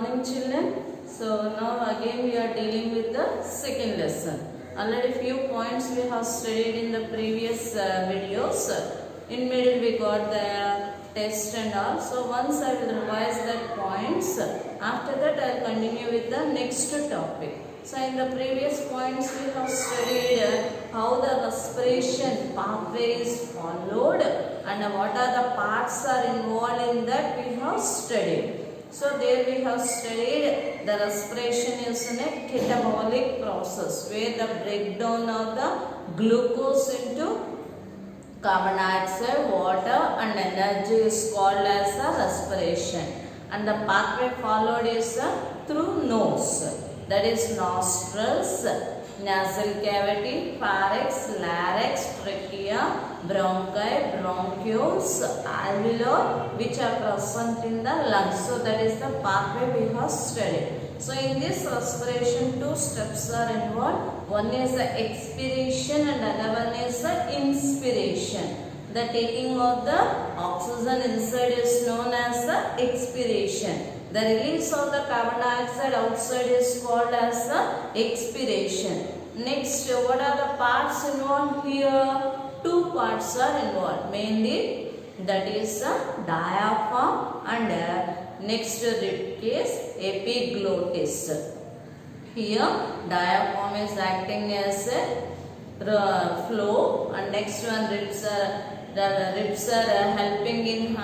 morning children. So now again we are dealing with the second lesson. Already few points we have studied in the previous videos. In middle we got the test and all. So once I will revise that points. After that I will continue with the next topic. So in the previous points we have studied how the respiration pathway is followed and what are the parts are involved in that we have studied. So there we have studied the respiration is in a catabolic process where the breakdown of the glucose into carbon dioxide, water and energy is called as a respiration, and the pathway followed is through nose, that is nostrils, nasal cavity, pharynx, larynx, trachea, bronchi, bronchioles, alveoli, which are present in the lungs. So that is the pathway we have studied. So in this respiration, two steps are involved. One is the expiration and another one is the inspiration. The taking of the oxygen inside is known as the expiration. The release of the carbon dioxide outside is called as the expiration. Next, what are the parts involved here? Two parts are involved. Mainly, that is the diaphragm and next rib cage, epiglottis. Here, diaphragm is acting as a flow, and next one ribs are helping in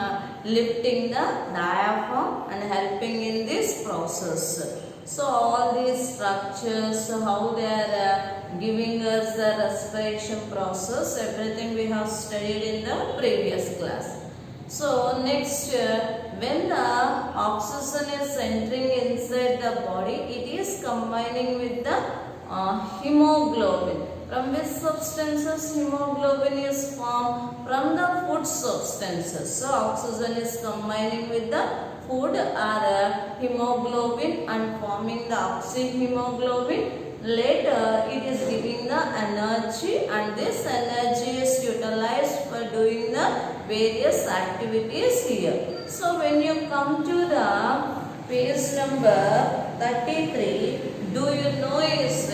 lifting the diaphragm and helping in this process. So all these structures, how they are giving us the respiration process, everything we have studied in the previous class. So next, when the oxygen is entering inside the body, it is combining with the hemoglobin. From which substances hemoglobin is formed? From the food substances. So oxygen is combining with the food or hemoglobin and forming the oxyhemoglobin. Later it is giving the energy, and this energy is utilized for doing the various activities here. So when you come to the page number 33, do you know is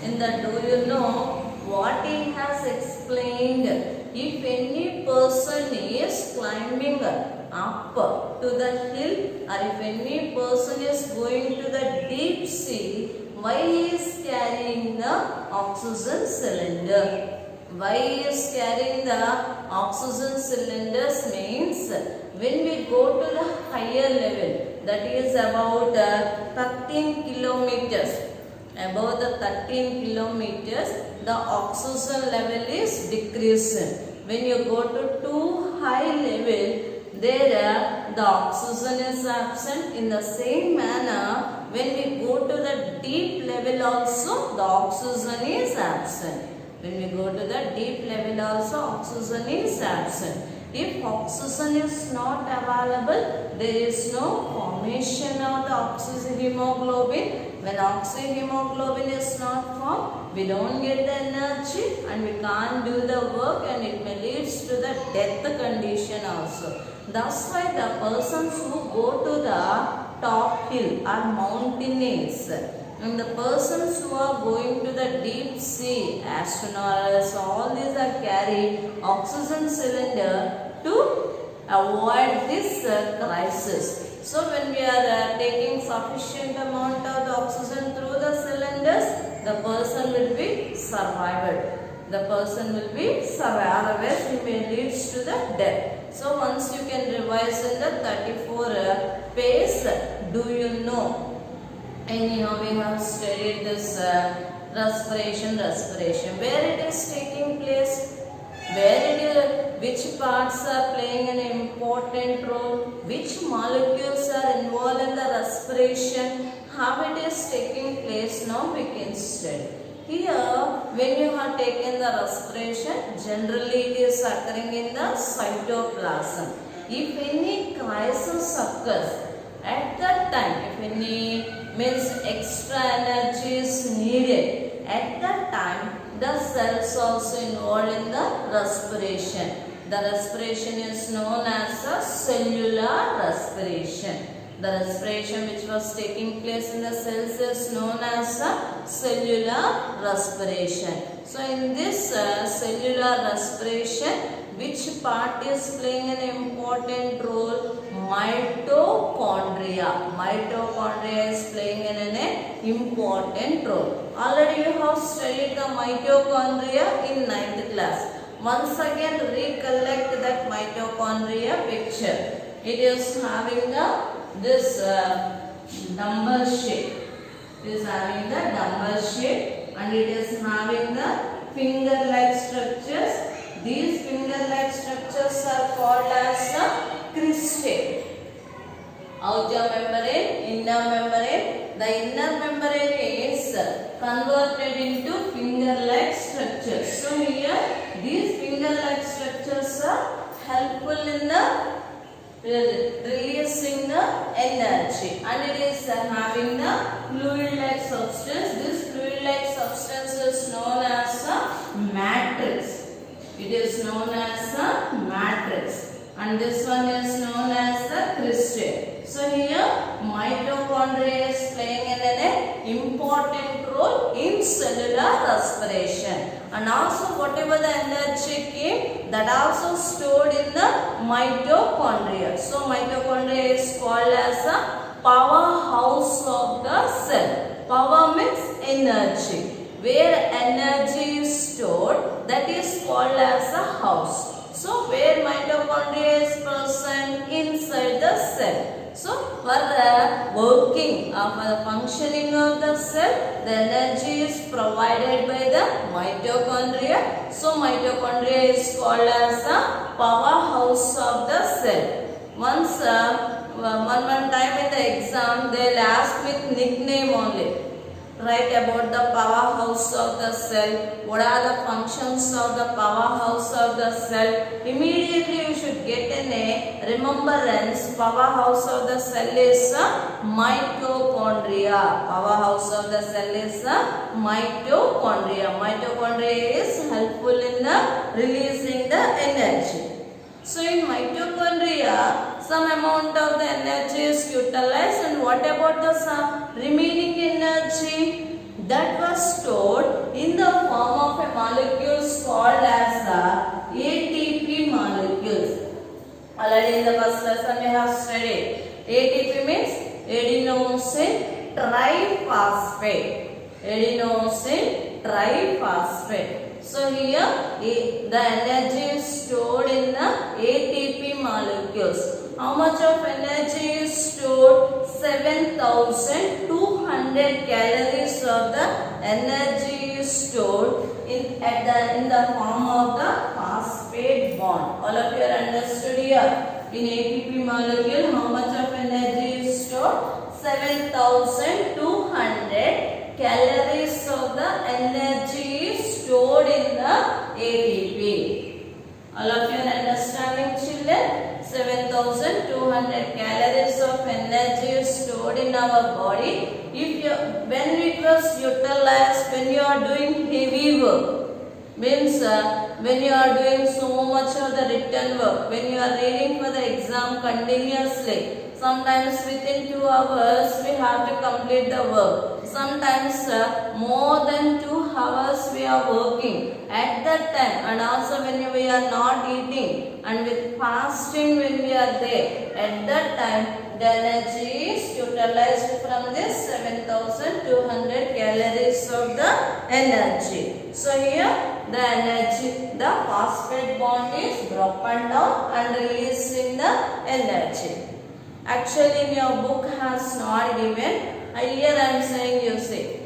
in the do you know what he has explained? If any person is climbing up to the hill, or if any person is going to the deep sea, why he is carrying the oxygen cylinder? Why he is carrying the oxygen cylinders means when we go to the higher level, that is about 13 kilometers. Above the 13 kilometers, the oxygen level is decreasing. When you go to too high level, there the oxygen is absent. In the same manner, when we go to the deep level also, the oxygen is absent. When we go to the deep level also, oxygen is absent. If oxygen is not available, there is no formation of the oxyhemoglobin. When oxyhemoglobin is not formed, we don't get the energy and we can't do the work, and it may lead to the death condition also. That's why the persons who go to the top hill are mountaineers. And the persons who are going to the deep sea, astronauts, all these are carrying oxygen cylinder to avoid this crisis. So when we are taking sufficient amount of the oxygen through the cylinders, the person will be survived. The person will be survived, otherwise he may lead to the death. So once you can revise in the 34 page, do you know? Anyhow, we have studied this respiration. Where it is taking place? Which parts are playing an important role? Which molecules are involved in the respiration? How it is taking place? Now we can study. Here, when you have taken the respiration, generally it is occurring in the cytoplasm. If any crisis occurs, at that time, if any means extra energy is needed, at that time the cells also involved in the respiration. The respiration is known as a cellular respiration. The respiration which was taking place in the cells is known as cellular respiration. So in this cellular respiration, which part is playing an important role? Mitochondria. Mitochondria is playing an important role. Already you have studied the mitochondria in 9th class. Once again recollect that mitochondria picture. It is having this dumbbell shape. It is having the dumbbell shape and it is having the finger-like structures. These finger-like structures are called as cristae. Outer membrane, inner membrane. The inner membrane is converted into finger-like structures. So here these finger-like structures are helpful in the releasing the energy, and it is having the fluid-like substance. This fluid-like substance is known as a matrix. It is known as a matrix, and this one is known as the cristae. So here mitochondria is playing an important role in cellular respiration, and also whatever the energy came, that also stored in the mitochondria. So mitochondria is called as a powerhouse of the cell. Power means energy. Where energy is stored, that is called as a house. So where mitochondria is present? Inside the cell. So for the working or for the functioning of the cell, the energy is provided by the mitochondria. So mitochondria is called as a powerhouse of the cell. Once one time in the exam, they will ask with nickname only. Write about the powerhouse of the cell. What are the functions of the powerhouse of the cell? Immediately you should get a remembrance. Powerhouse of the cell is mitochondria. Powerhouse of the cell is mitochondria. Mitochondria is helpful in releasing the energy. So in mitochondria, some amount of the energy is utilized, and what about the remaining energy? That was stored in the form of a molecules called as ATP molecules. Already in the first lesson we have studied. ATP means adenosine triphosphate. Adenosine triphosphate. So here the energy is stored in the ATP molecules. How much of energy is stored? 7,200 calories of the energy is stored in the form of the phosphate bond. All of you are understood here. In ATP molecule, how much of energy is stored? 7,200 calories of the energy is stored in the ATP. All of you are understanding, children? 7,200 calories of energy is stored in our body. When it was utilized, when you are doing heavy work, means when you are doing so much of the written work, when you are reading for the exam continuously, sometimes within 2 hours we have to complete the work. Sometimes more than 2 hours we are working at that time, and also when we are not eating and with fasting when we are there, at that time the energy is utilized from this 7,200 calories of the energy. So here the energy, the phosphate bond is broken down and releasing the energy. Actually in your book has not given. Here I am saying, you see,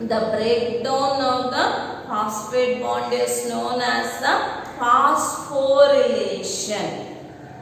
the breakdown of the phosphate bond is known as the phosphorylation.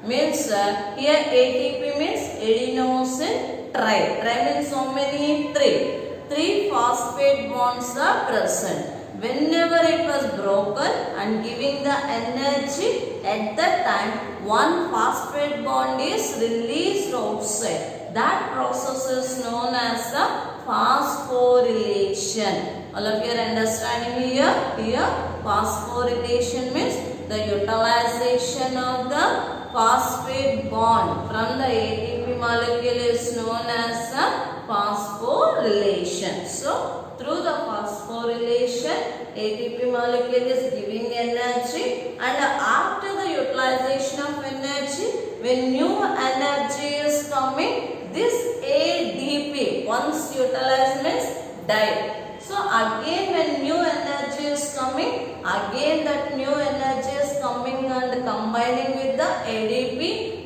Means here ATP means adenosine tri. Tri means how many? 3. 3 phosphate bonds are present. Whenever it was broken and giving the energy, at that time one phosphate bond is released outside. That process is known as the phosphorylation. All of you are understanding here? Here phosphorylation means the utilization of the phosphate bond from the ATP molecule is known as a phosphorylation. So through the phosphorylation, ATP molecule is giving energy, and after the utilization of energy, when new energy is coming, this ADP once utilized means died. So again when new energy is coming, again that new energy is coming and combining with the ADP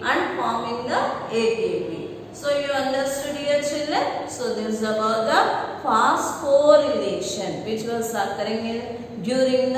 and forming the ATP. So you understood here children? So this is about the phosphorylation which was occurring during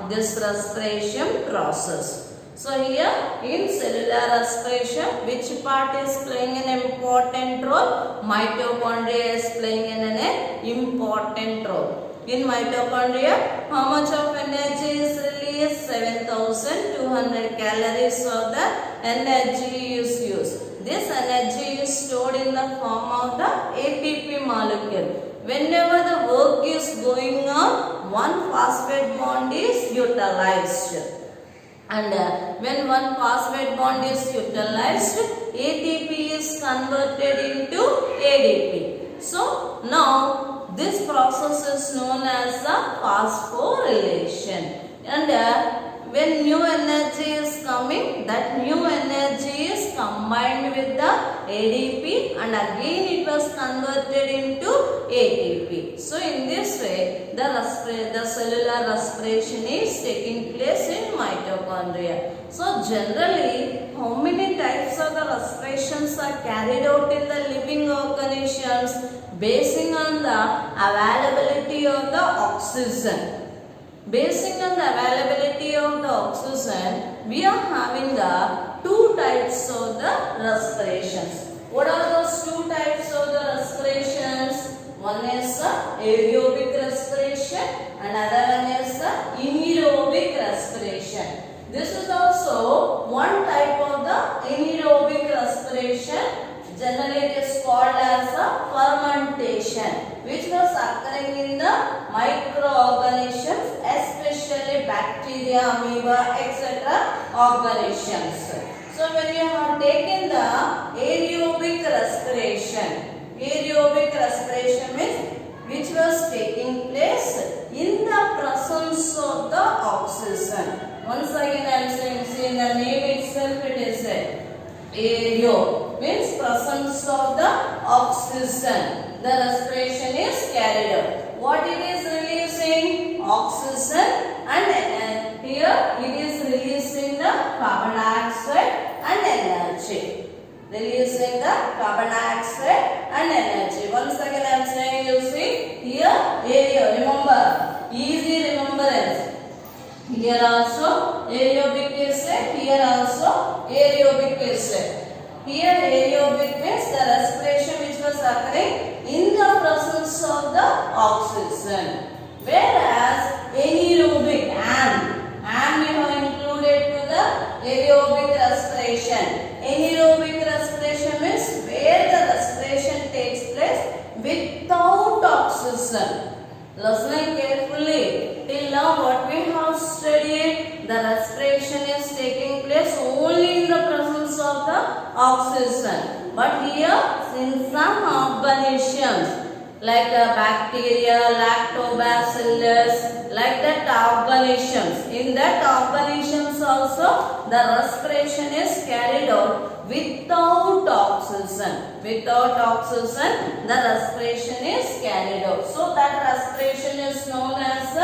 this respiration process. So here in cellular respiration, which part is playing an important role? Mitochondria is playing an important role. In mitochondria, how much of energy is released? 7,200 calories of the energy is used. This energy is stored in the form of the ATP molecule. Whenever the work is going on, one phosphate bond is utilized. And when one phosphate bond is utilized, ATP is converted into ADP. So now this process is known as the phosphorylation. And when new energy is coming, that new energy is combined with the ADP and again it was converted into ATP. So in this way, the cellular respiration is taking place in mitochondria. So generally, how many types of the respirations are carried out in the living organisms? Basing on the availability of the oxygen. Basing on the availability of the oxygen, we are having the two types of the respirations. What are those two types of the respirations? One is aerobic respiration and other one is anaerobic respiration. This is also one type of the anaerobic respiration. Generally it is called as a fermentation, which was occurring in the microorganisms, especially bacteria, amoeba, etc. organisms. So when you have taken the aerobic respiration means which was taking place in the presence of the oxygen. Once again I am saying, see in the name itself it is aereo means presence of the oxygen. The respiration is carried out. What it is releasing? Oxygen, and here it is releasing the carbon dioxide and energy. Releasing the carbon dioxide and energy. Once again I am saying, you see here aereo. Remember, easy remembrance. Here also aerobic is said, here also aerobic is said. Here aerobic means the respiration which was occurring in the presence of the oxygen. Whereas anaerobic, and we have included to the aerobic respiration. Anaerobic respiration means where the respiration takes place without oxygen. Listening carefully. Till now what we have studied, the respiration is taking place only in the presence of the oxygen. But here in some organisms like bacteria, lactobacillus, like that organisms, in that organisms also the respiration is carried out without oxygen. Without oxygen, the respiration is carried out. So that respiration is known as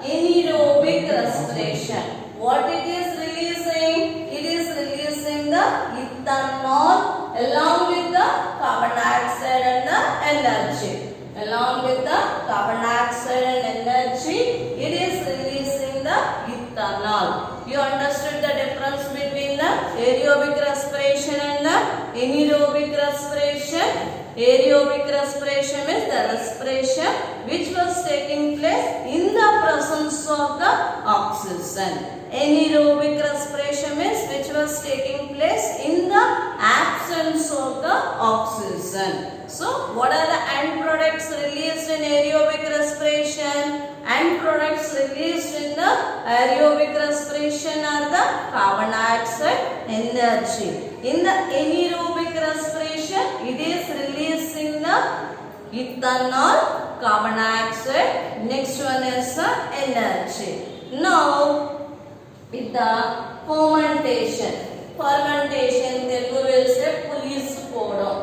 anaerobic respiration. What it is releasing? It is releasing the ethanol along with the carbon dioxide and the energy. Along with the carbon dioxide and energy, it is releasing the ethanol. You understood the difference between the aerobic respiration and the anaerobic respiration? Aerobic respiration means the respiration which was taking place in the presence of the oxygen. Anaerobic respiration means which was taking place in the absence of the oxygen. So what are the end products released in aerobic respiration? End products released in the aerobic respiration are the carbon dioxide, energy. In the anaerobic respiration, it is releasing the ethanol, carbon dioxide. Next one is energy. Now, with the fermentation. Fermentation, Telugu will say pulisu-podam.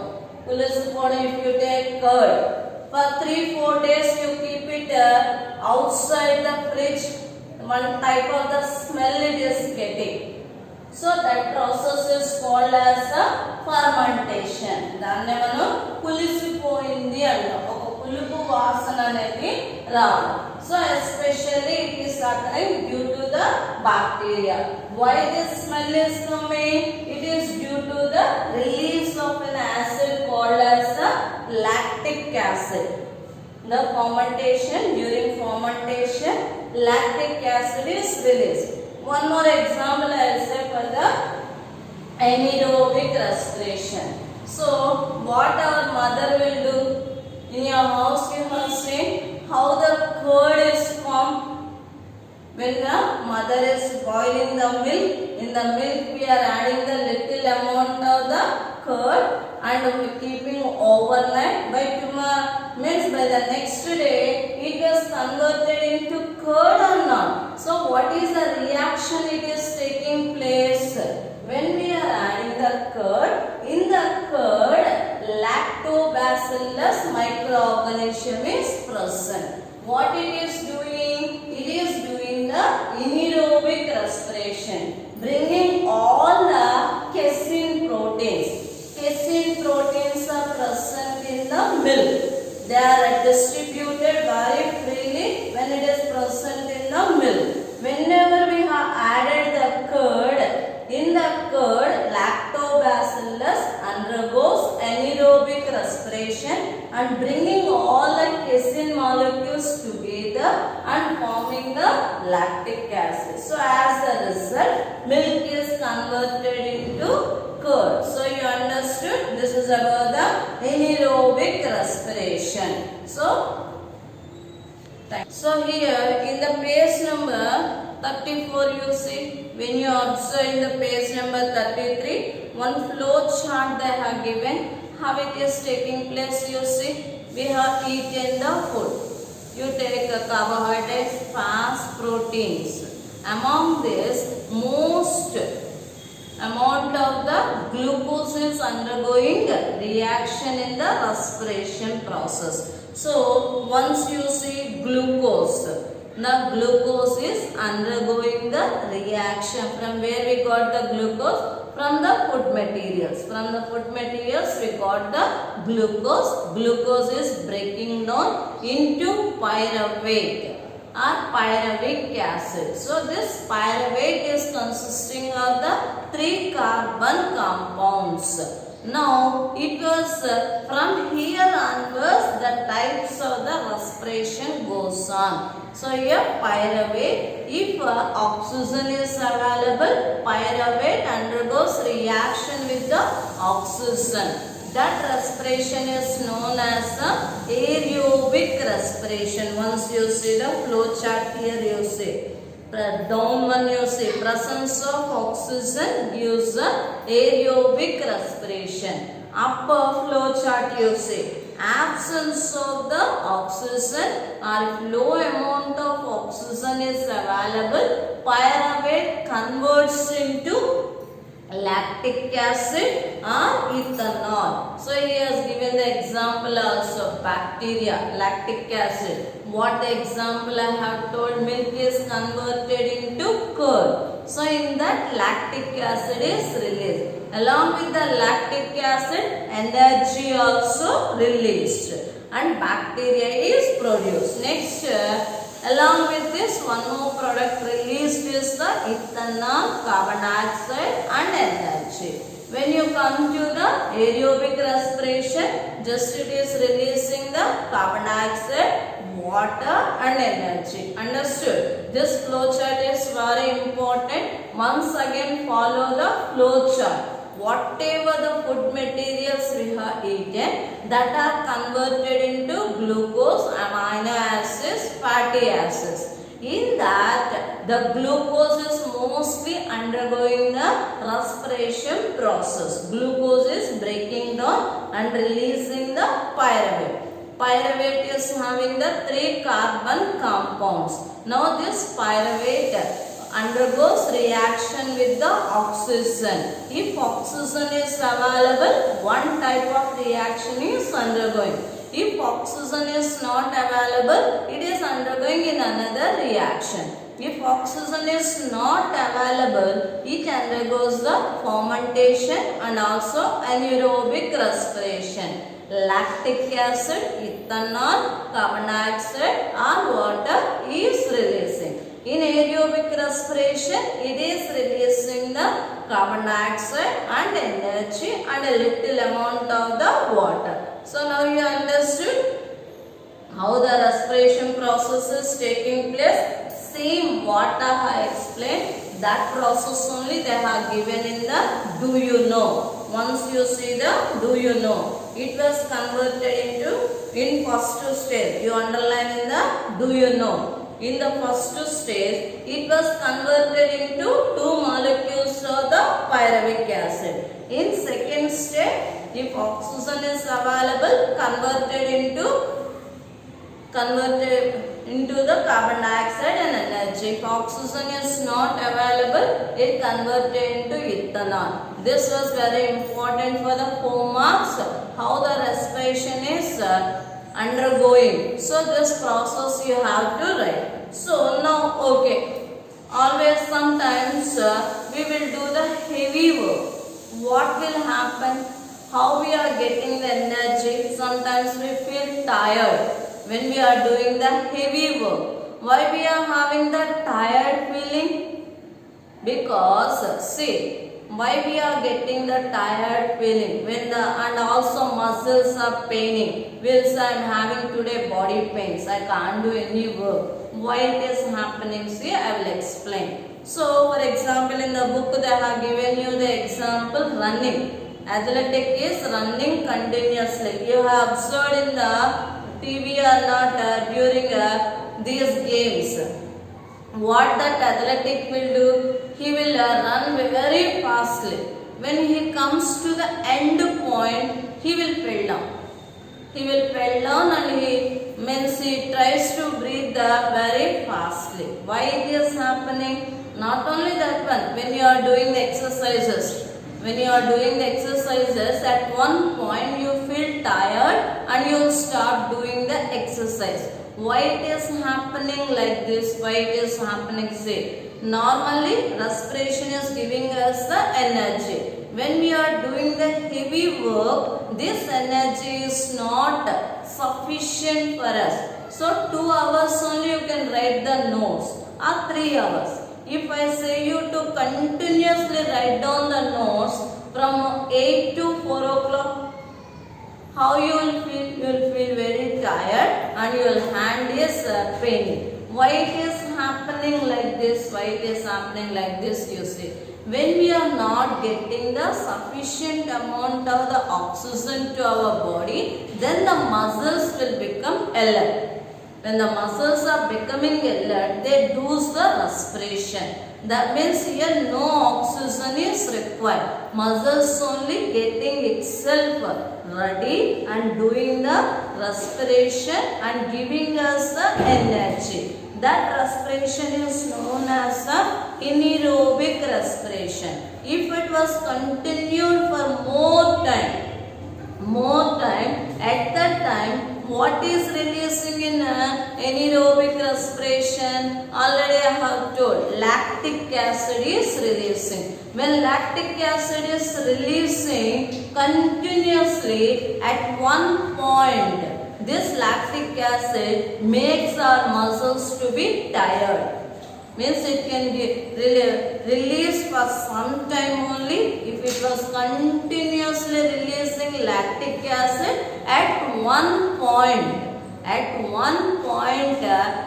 Pulisu-podam, if you take curd, for 3-4 days you keep it outside the fridge, one type of the smell it is getting. So that process is called as a fermentation. దాన్ని మనం పులిసిపోయింది అంటాం. ఒక పులుపు వాసన అనేది రావడం. So especially it is occurring due to the bacteria. Why this smell is coming? It is due to the release of an acid called as the lactic acid. The fermentation, during fermentation, lactic acid is released. One more example I will say for the anaerobic respiration. So what our mother will do? In your house you have seen how the curd is formed. When the mother is boiling the milk, in the milk we are adding the little amount of the curd and we keeping overnight. By tomorrow means by the next day it is converted into curd or not. So what is the reaction it is taking place? When we are adding the curd, in the curd lactobacillus microorganism is present. What it is doing? It is doing the anaerobic respiration, bringing all the casein proteins. Casein proteins are present in the milk. They are distributed very freely when it is present in the milk. Whenever we have added the curd, in the curd lactobacillus undergoes anaerobic respiration and bringing all the casein molecules together and forming the lactic acid. So as a result, milk is converted into curd. So you understood this is about the anaerobic respiration. So here in the page number 34 you see, when you observe in the page number 33, one flow chart they have given, how it is taking place. You see, we have eaten the food. You take carbohydrates, fats, proteins. Among this, most amount of the glucose is undergoing reaction in the respiration process. So once you see glucose, the glucose is undergoing the reaction. From where we got the glucose? From the food materials. From the food materials we got the glucose. Glucose is breaking down into pyruvate or pyruvic acid. So this pyruvate is consisting of the 3 carbon compounds. Now it was from here onwards the types of the respiration goes on. So here pyruvate, if oxygen is available, pyruvate undergoes reaction with the oxygen. That respiration is known as aerobic respiration. Once you see the flow chart here, you see down one you see presence of oxygen gives aerobic respiration. Upper flow chart you see absence of the oxygen or if low amount of oxygen is available, pyruvate converts into lactic acid or ethanol. So he has given the example also bacteria, lactic acid. What the example I have told, milk is converted into curd. So in that lactic acid is released. Along with the lactic acid, energy also released and bacteria is produced. Next, along with this, one more product released is the ethanol, carbon dioxide and energy. When you come to the aerobic respiration, just it is releasing the carbon dioxide, water and energy. Understood? This flow chart is very important. Once again follow the flow chart. Whatever the food materials we have eaten, that are converted into glucose, amino acids, fatty acids. In that, the glucose is mostly undergoing the respiration process. Glucose is breaking down and releasing the pyruvate. Pyruvate is having the 3 carbon compounds. Now this pyruvate undergoes reaction with the oxygen. If oxygen is available, one type of reaction is undergoing. If oxygen is not available, it is undergoing in another reaction. If oxygen is not available, it undergoes the fermentation and also anaerobic respiration. Lactic acid, ethanol, carbon dioxide or water is releasing. In aerobic respiration, it is releasing the carbon dioxide and energy and a little amount of the water. So now you understood how the respiration process is taking place. Same what I have explained, that process only they have given in the do you know. Once you see the do you know, it was converted into in first stage. You underline in the do you know. In the first stage, it was converted into 2 molecules of the pyruvic acid. In second stage, if oxygen is available, converted into the carbon dioxide and energy. If oxygen is not available, it converted into ethanol. This was very important for the 4 marks, how the respiration is undergoing. So this process you have to write. So now okay, always sometimes we will do the heavy work. What will happen? How we are getting the energy? Sometimes we feel tired when we are doing the heavy work. Why we are having the tired feeling? Because see, why we are getting the tired feeling when and also muscles are paining. Will say I am having today body pains, I can't do any work. Why it is happening? See, I will explain. So for example, in the book they have given you the example running. Athletic is running continuously. You have observed in the TV or not during these games. What that athletic will do? He will run very fastly. When he comes to the end point, he will fell down. He will fell down and he tries to breathe very fastly. Why it is happening? Not only that one, when you are doing the exercises, at one point you feel tired and you will start doing the exercise. Why it is happening like this? Why it is happening? Say, normally respiration is giving us the energy. When we are doing the heavy work, this energy is not sufficient for us. So 2 hours only you can write the notes, or 3 hours. If I say you to continuously write down the notes from 8 to 4 o'clock, how you will feel? You will feel very tired and your hand is paining. Why it is happening like this? Why it is happening like this? You see, when we are not getting the sufficient amount of the oxygen to our body, then the muscles will become alert. When the muscles are becoming alert, they lose the respiration. That means here no oxygen is required. Muscles only getting itself ready and doing the respiration and giving us the energy. That respiration is known as the anaerobic respiration. If it was continued for more time, at that time, what is releasing in anaerobic respiration? Already I have told, lactic acid is releasing. When lactic acid is releasing continuously at one point, this lactic acid makes our muscles to be tired. Means it can be released for some time only. If it was continuously releasing lactic acid at one point,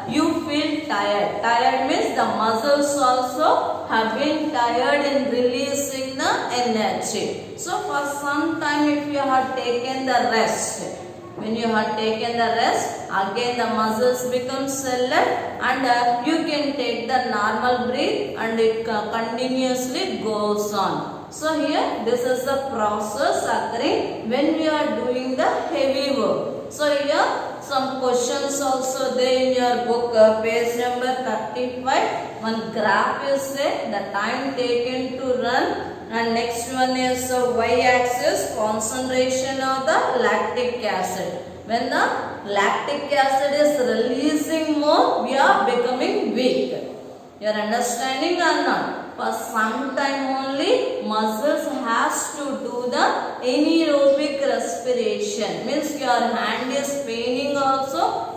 you feel tired. Tired means the muscles also have been tired in releasing the energy. So for some time if you have taken the rest, When you have taken the rest, again the muscles become swollen and you can take the normal breath and it continuously goes on. So here this is the process occurring when we are doing the heavy work. So here some questions also there in your book, page number 35. One graph is there, the time taken to run, and next one is y-axis, concentration of the lactic acid. When the lactic acid is releasing more, we are becoming weak. You are understanding or not? For some time only, muscles has to do the anaerobic respiration. Means your hand is paining also.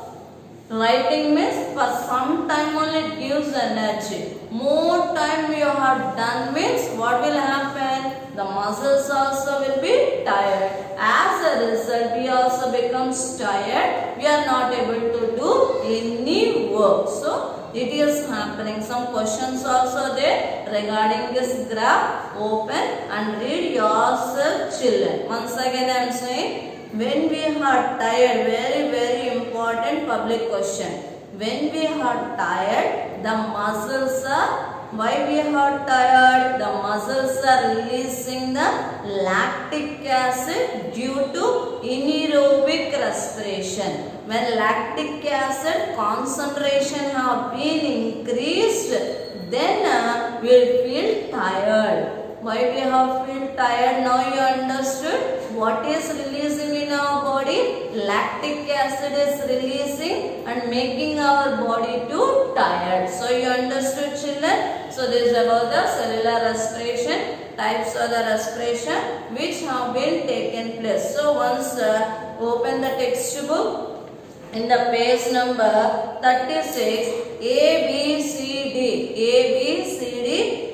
Writing means for some time only it gives energy. More time you have done means what will happen? The muscles also will be tired. As a result, we also becomes tired. We are not able to do any work. So it is happening. Some questions also there regarding this graph. Open and read yourself, children. Once again I am saying, when we are tired, very important public question. When we are tired, the muscles are, why we are tired? The muscles are releasing the lactic acid due to anaerobic respiration. When lactic acid concentration have been increased, then we will feel tired. Why we have feel tired? Now you understood what is releasing in our body? Lactic acid is releasing and making our body too tired. So you understood, children? So this is about the cellular respiration, types of the respiration which have been taken place. So once open the textbook. In the page number 36, A, B, C, D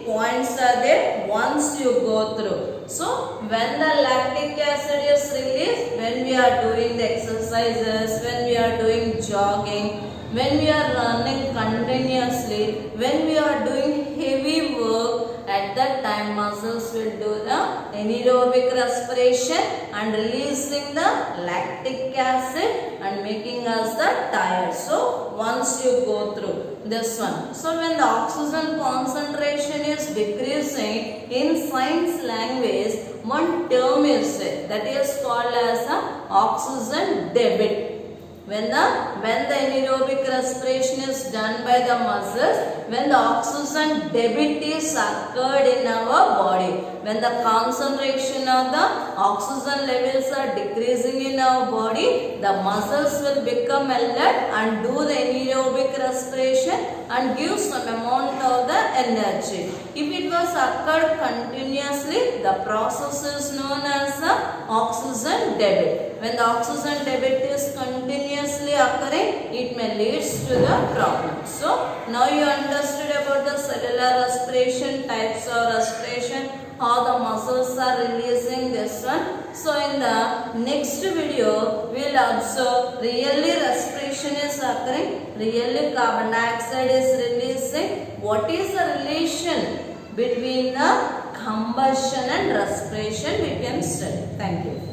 points are there once you go through. So when the lactic acid is released, when we are doing the exercises, when we are doing jogging, when we are running continuously, when we are doing heavy work, at that time muscles will do the anaerobic respiration and releasing the lactic acid and making us the tired. So once you go through this one. So when the oxygen concentration is decreasing, in science language one term is there, that is called as a oxygen debit. When the anaerobic respiration is done by the muscles, when the oxygen debit is occurred in our body, when the concentration of the oxygen levels are decreasing in our body, the muscles will become alert and do the anaerobic respiration and give some amount of the energy. If it was occurred continuously, the process is known as the oxygen debit. When the oxygen debit is continuously occurring, it may lead to the problem. So now you understood about the cellular respiration, types of respiration, how the muscles are releasing this one. So in the next video, we will observe really respiration is occurring, really carbon dioxide is releasing. What is the relation between the combustion and respiration? We can study. Thank you.